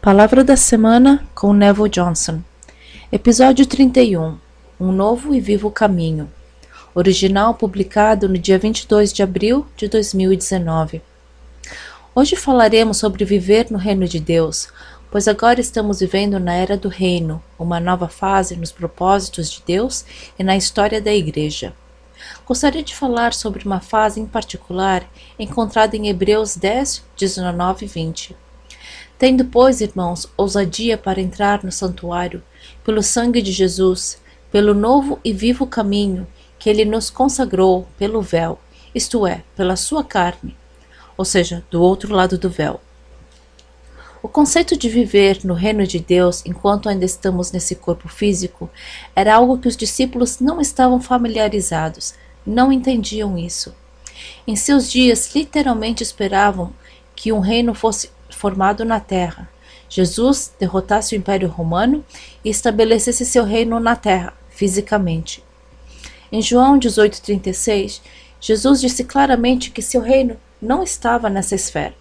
Palavra da Semana com Neville Johnson. Episódio 31. Um novo e vivo caminho. Original publicado no dia 22 de abril de 2019. Hoje falaremos sobre viver no reino de Deus, pois agora estamos vivendo na era do reino, uma nova fase nos propósitos de Deus e na história da Igreja. Gostaria de falar sobre uma fase em particular encontrada em Hebreus 10, 19 e 20. Tendo, pois, irmãos, ousadia para entrar no santuário, pelo sangue de Jesus, pelo novo e vivo caminho que ele nos consagrou pelo véu, isto é, pela sua carne, ou seja, do outro lado do véu. O conceito de viver no reino de Deus enquanto ainda estamos nesse corpo físico era algo que os discípulos não estavam familiarizados, não entendiam isso. Em seus dias, literalmente esperavam que um reino fosse formado na terra. Jesus derrotasse o Império Romano e estabelecesse seu reino na terra, fisicamente. Em João 18,36, Jesus disse claramente que seu reino não estava nessa esfera.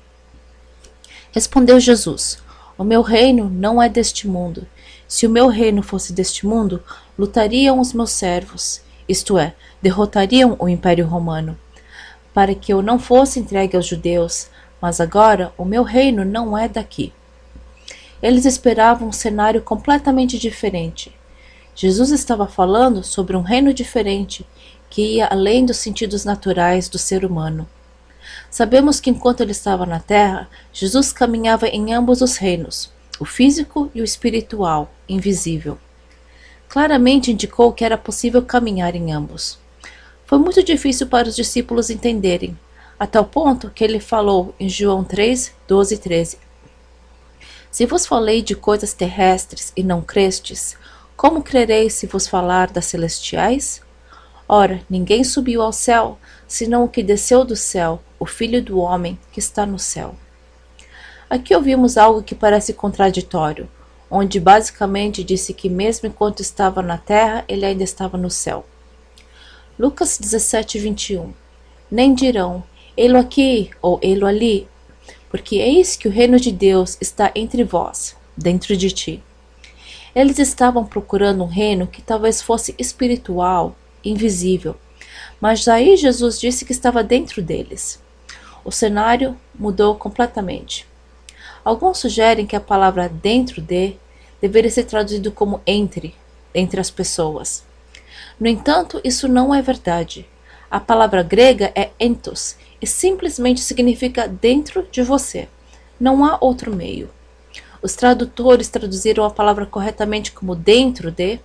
Respondeu Jesus: "O meu reino não é deste mundo. Se o meu reino fosse deste mundo, lutariam os meus servos, isto é, derrotariam o Império Romano, para que eu não fosse entregue aos judeus. Mas agora o meu reino não é daqui." Eles esperavam um cenário completamente diferente. Jesus estava falando sobre um reino diferente, que ia além dos sentidos naturais do ser humano. Sabemos que enquanto ele estava na terra, Jesus caminhava em ambos os reinos, o físico e o espiritual, invisível. Claramente indicou que era possível caminhar em ambos. Foi muito difícil para os discípulos entenderem, a tal ponto que ele falou em João 3, 12 e 13. "Se vos falei de coisas terrestres e não crestes, como crereis se vos falar das celestiais? Ora, ninguém subiu ao céu, senão o que desceu do céu, o Filho do Homem que está no céu." Aqui ouvimos algo que parece contraditório, onde basicamente disse que mesmo enquanto estava na terra, ele ainda estava no céu. Lucas 17, 21. "Nem dirão, ei-lo aqui ou ei-lo ali, porque eis que o reino de Deus está entre vós, dentro de ti." Eles estavam procurando um reino que talvez fosse espiritual, invisível, mas daí Jesus disse que estava dentro deles. O cenário mudou completamente. Alguns sugerem que a palavra dentro de deveria ser traduzido como entre as pessoas. No entanto, isso não é verdade. A palavra grega é entos e simplesmente significa dentro de você. Não há outro meio. Os tradutores traduziram a palavra corretamente como dentro de.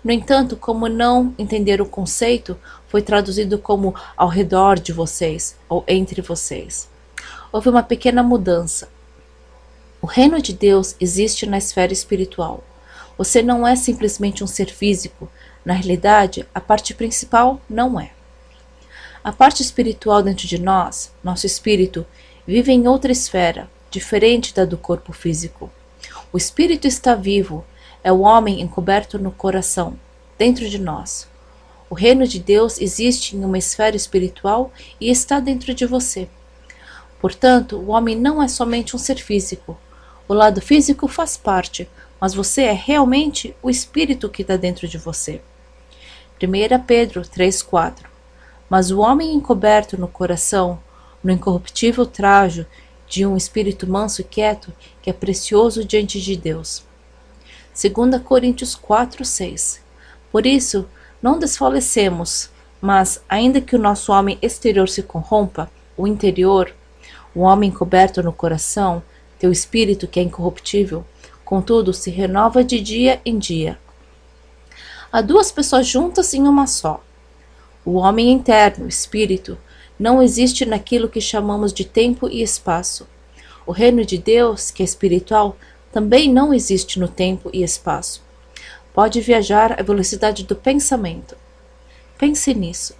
No entanto, como não entenderam o conceito, foi traduzido como ao redor de vocês ou entre vocês. Houve uma pequena mudança. O reino de Deus existe na esfera espiritual. Você não é simplesmente um ser físico. Na realidade, a parte principal não é. A parte espiritual dentro de nós, nosso espírito, vive em outra esfera, diferente da do corpo físico. O espírito está vivo, é o homem encoberto no coração, dentro de nós. O reino de Deus existe em uma esfera espiritual e está dentro de você. Portanto, o homem não é somente um ser físico. O lado físico faz parte, mas você é realmente o espírito que está dentro de você. 1 Pedro 3,4. "Mas o homem encoberto no coração, no incorruptível trajo de um espírito manso e quieto, que é precioso diante de Deus." 2 Coríntios 4, 6. "Por isso, não desfalecemos, mas, ainda que o nosso homem exterior se corrompa, o interior, o homem encoberto no coração, teu espírito que é incorruptível, contudo se renova de dia em dia." Há duas pessoas juntas em uma só. O homem interno, o espírito, não existe naquilo que chamamos de tempo e espaço. O reino de Deus, que é espiritual, também não existe no tempo e espaço. Pode viajar à velocidade do pensamento. Pense nisso.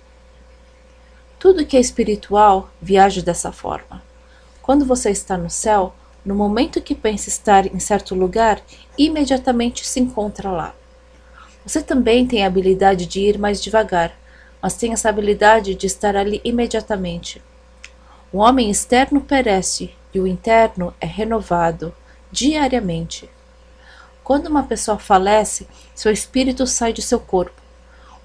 Tudo que é espiritual viaja dessa forma. Quando você está no céu, no momento que pensa estar em certo lugar, imediatamente se encontra lá. Você também tem a habilidade de ir mais devagar, mas tem essa habilidade de estar ali imediatamente. O homem externo perece e o interno é renovado, diariamente. Quando uma pessoa falece, seu espírito sai de seu corpo.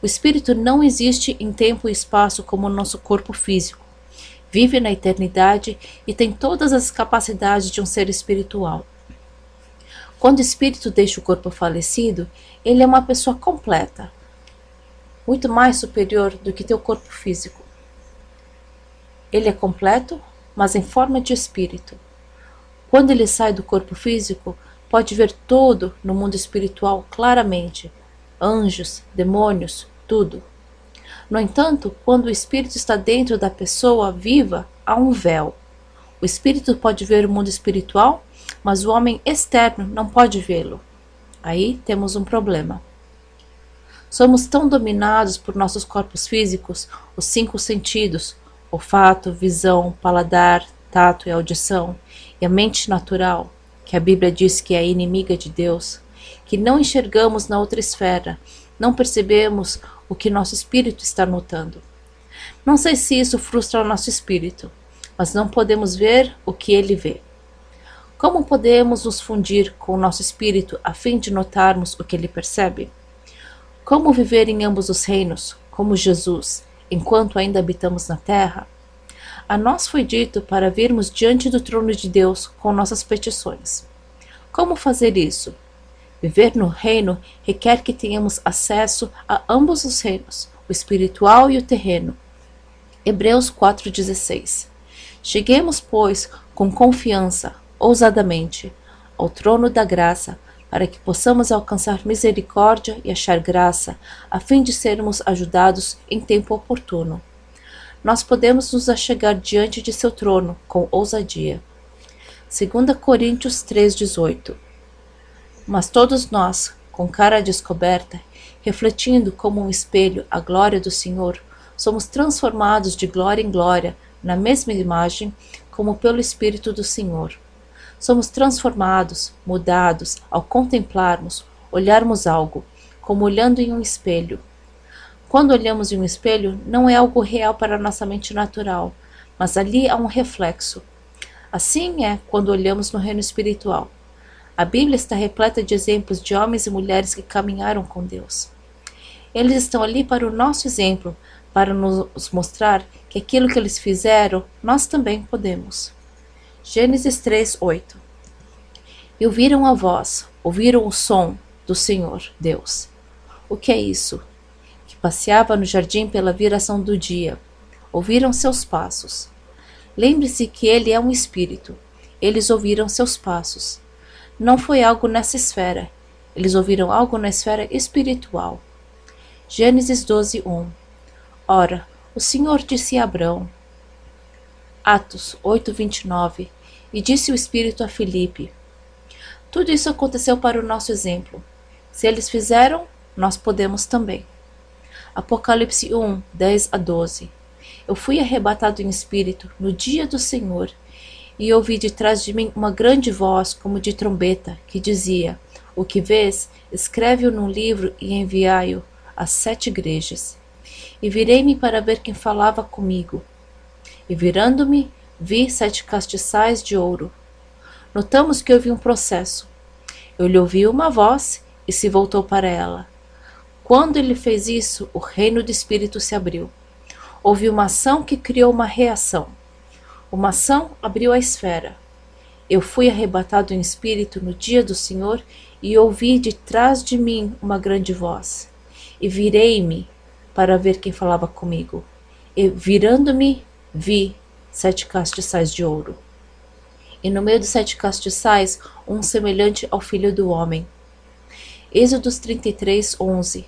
O espírito não existe em tempo e espaço como o nosso corpo físico. Vive na eternidade e tem todas as capacidades de um ser espiritual. Quando o espírito deixa o corpo falecido, ele é uma pessoa completa, muito mais superior do que teu corpo físico. Ele é completo, mas em forma de espírito. Quando ele sai do corpo físico, pode ver tudo no mundo espiritual claramente, anjos, demônios, tudo. No entanto, quando o espírito está dentro da pessoa viva, há um véu. O espírito pode ver o mundo espiritual, mas o homem externo não pode vê-lo. Aí temos um problema. Somos tão dominados por nossos corpos físicos, os 5 sentidos, olfato, visão, paladar, tato e audição, e a mente natural, que a Bíblia diz que é inimiga de Deus, que não enxergamos na outra esfera, não percebemos o que nosso espírito está notando. Não sei se isso frustra o nosso espírito, mas não podemos ver o que ele vê. Como podemos nos fundir com o nosso espírito a fim de notarmos o que ele percebe? Como viver em ambos os reinos, como Jesus, enquanto ainda habitamos na terra? A nós foi dito para virmos diante do trono de Deus com nossas petições. Como fazer isso? Viver no reino requer que tenhamos acesso a ambos os reinos, o espiritual e o terreno. Hebreus 4,16. Cheguemos, pois, com confiança, ousadamente, ao trono da graça, para que possamos alcançar misericórdia e achar graça, a fim de sermos ajudados em tempo oportuno. Nós podemos nos achegar diante de seu trono com ousadia. 2 Coríntios 3,18. Mas todos nós, com cara descoberta, refletindo como um espelho a glória do Senhor, somos transformados de glória em glória, na mesma imagem, como pelo Espírito do Senhor. Somos transformados, mudados, ao contemplarmos, olharmos algo, como olhando em um espelho. Quando olhamos em um espelho, não é algo real para a nossa mente natural, mas ali há um reflexo. Assim é quando olhamos no reino espiritual. A Bíblia está repleta de exemplos de homens e mulheres que caminharam com Deus. Eles estão ali para o nosso exemplo, para nos mostrar que aquilo que eles fizeram, nós também podemos. Gênesis 3:8. E ouviram a voz, ouviram o som do Senhor, Deus. O que é isso? Que passeava no jardim pela viração do dia. Ouviram seus passos. Lembre-se que ele é um espírito. Eles ouviram seus passos. Não foi algo nessa esfera. Eles ouviram algo na esfera espiritual. Gênesis 12:1. Ora, o Senhor disse a Abrão. Atos 8:29. E disse o Espírito a Filipe. Tudo isso aconteceu para o nosso exemplo. Se eles fizeram, nós podemos também. Apocalipse 1:10-12. Eu fui arrebatado em espírito no dia do Senhor, e ouvi de trás de mim uma grande voz, como de trombeta, que dizia: O que vês, escreve-o num livro e enviai-o às 7 igrejas. E virei-me para ver quem falava comigo. E virando-me, vi 7 castiçais de ouro. Notamos que houve um processo. Eu lhe ouvi uma voz e se voltou para ela. Quando ele fez isso, o reino do Espírito se abriu. Houve uma ação que criou uma reação. Uma ação abriu a esfera. Eu fui arrebatado em espírito no dia do Senhor e ouvi de trás de mim uma grande voz. E virei-me para ver quem falava comigo. E virando-me, vi 7 castiçais de ouro. E no meio dos 7 castiçais, um semelhante ao Filho do Homem. Êxodos 33:11.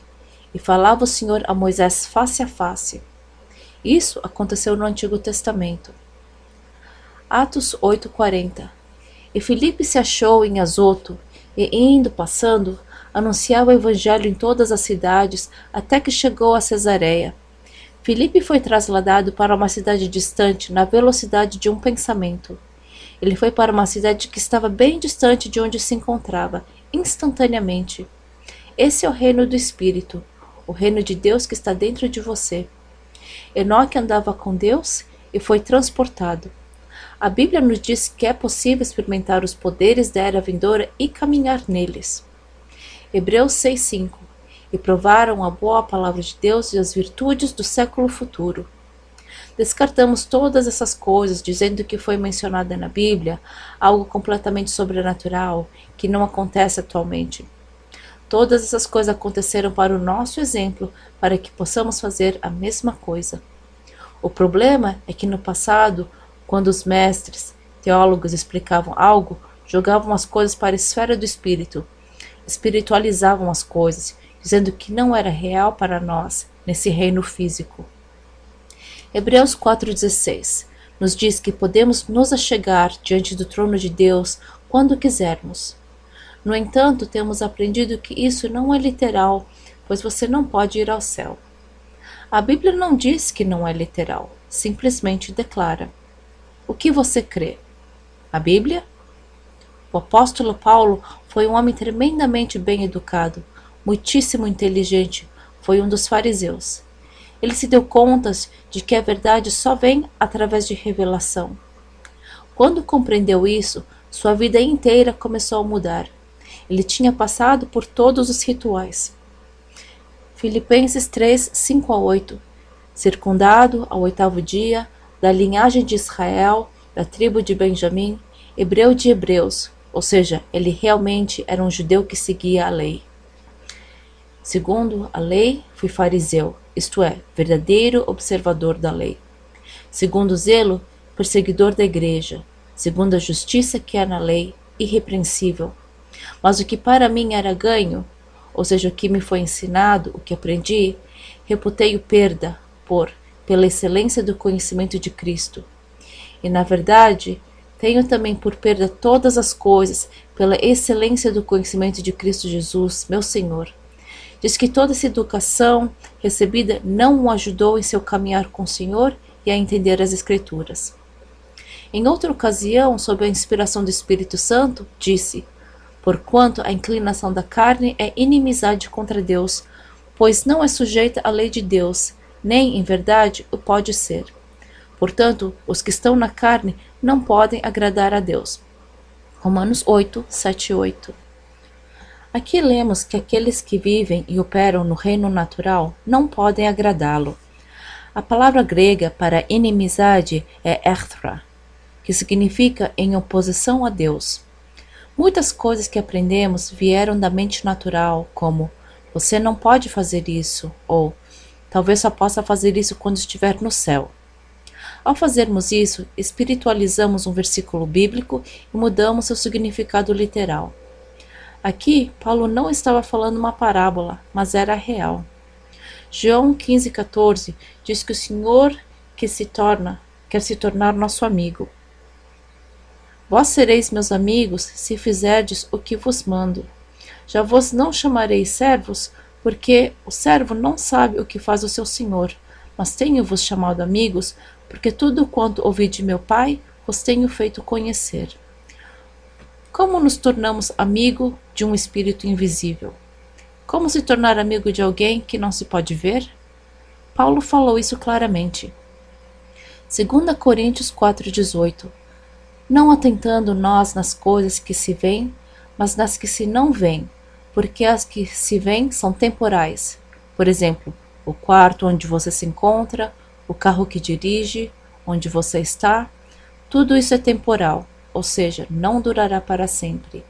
E falava o Senhor a Moisés face a face. Isso aconteceu no Antigo Testamento. Atos 8:40. E Filipe se achou em Azoto, e indo passando, anunciava o evangelho em todas as cidades, até que chegou a Cesareia. Filipe foi trasladado para uma cidade distante na velocidade de um pensamento. Ele foi para uma cidade que estava bem distante de onde se encontrava, instantaneamente. Esse é o reino do Espírito, o reino de Deus que está dentro de você. Enoque andava com Deus e foi transportado. A Bíblia nos diz que é possível experimentar os poderes da era vindoura e caminhar neles. Hebreus 6:5. E provaram a boa palavra de Deus e as virtudes do século futuro. Descartamos todas essas coisas, dizendo que foi mencionada na Bíblia algo completamente sobrenatural, que não acontece atualmente. Todas essas coisas aconteceram para o nosso exemplo, para que possamos fazer a mesma coisa. O problema é que no passado, quando os mestres, teólogos explicavam algo, jogavam as coisas para a esfera do espírito, espiritualizavam as coisas, dizendo que não era real para nós, nesse reino físico. Hebreus 4,16 nos diz que podemos nos achegar diante do trono de Deus quando quisermos. No entanto, temos aprendido que isso não é literal, pois você não pode ir ao céu. A Bíblia não diz que não é literal, simplesmente declara. O que você crê? A Bíblia? O apóstolo Paulo foi um homem tremendamente bem educado, muitíssimo inteligente, foi um dos fariseus. Ele se deu conta de que a verdade só vem através de revelação. Quando compreendeu isso, sua vida inteira começou a mudar. Ele tinha passado por todos os rituais. Filipenses 3, 5-8. Circundado ao 8º dia, da linhagem de Israel, da tribo de Benjamim, hebreu de hebreus, ou seja, ele realmente era um judeu que seguia a lei. Segundo a lei, fui fariseu, isto é, verdadeiro observador da lei. Segundo o zelo, perseguidor da igreja. Segundo a justiça que é na lei, irrepreensível. Mas o que para mim era ganho, ou seja, o que me foi ensinado, o que aprendi, reputei-o perda, pela excelência do conhecimento de Cristo. E na verdade, tenho também por perda todas as coisas, pela excelência do conhecimento de Cristo Jesus, meu Senhor. Diz que toda essa educação recebida não o ajudou em seu caminhar com o Senhor e a entender as Escrituras. Em outra ocasião, sob a inspiração do Espírito Santo, disse: porquanto a inclinação da carne é inimizade contra Deus, pois não é sujeita à lei de Deus, nem, em verdade, o pode ser. Portanto, os que estão na carne não podem agradar a Deus. Romanos 8, 7 e 8. Aqui lemos que aqueles que vivem e operam no reino natural não podem agradá-lo. A palavra grega para inimizade é erthra, que significa em oposição a Deus. Muitas coisas que aprendemos vieram da mente natural, como você não pode fazer isso, ou talvez só possa fazer isso quando estiver no céu. Ao fazermos isso, espiritualizamos um versículo bíblico e mudamos seu significado literal. Aqui, Paulo não estava falando uma parábola, mas era real. João 15,14 diz que o Senhor quer se tornar nosso amigo. Vós sereis meus amigos se fizerdes o que vos mando. Já vos não chamarei servos, porque o servo não sabe o que faz o seu senhor, mas tenho-vos chamado amigos, porque tudo quanto ouvi de meu Pai, vos tenho feito conhecer. Como nos tornamos amigo de um espírito invisível? Como se tornar amigo de alguém que não se pode ver? Paulo falou isso claramente. 2 Coríntios 4,18. Não atentando nós nas coisas que se veem, mas nas que se não veem, porque as que se veem são temporais. Por exemplo, o quarto onde você se encontra, o carro que dirige, onde você está, tudo isso é temporal, ou seja, não durará para sempre.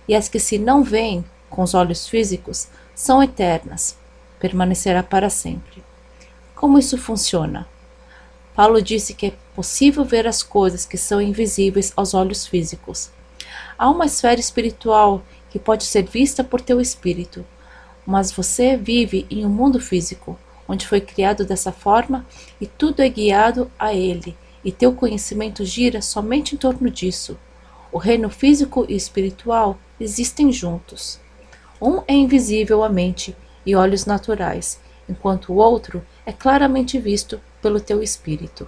E as que se não veem com os olhos físicos são eternas, permanecerá para sempre. Como isso funciona? Paulo disse que é possível ver as coisas que são invisíveis aos olhos físicos. Há uma esfera espiritual que pode ser vista por teu espírito, mas você vive em um mundo físico, onde foi criado dessa forma e tudo é guiado a ele, e teu conhecimento gira somente em torno disso. O reino físico e espiritual existem juntos. Um é invisível à mente e olhos naturais, enquanto o outro é claramente visto pelo teu espírito.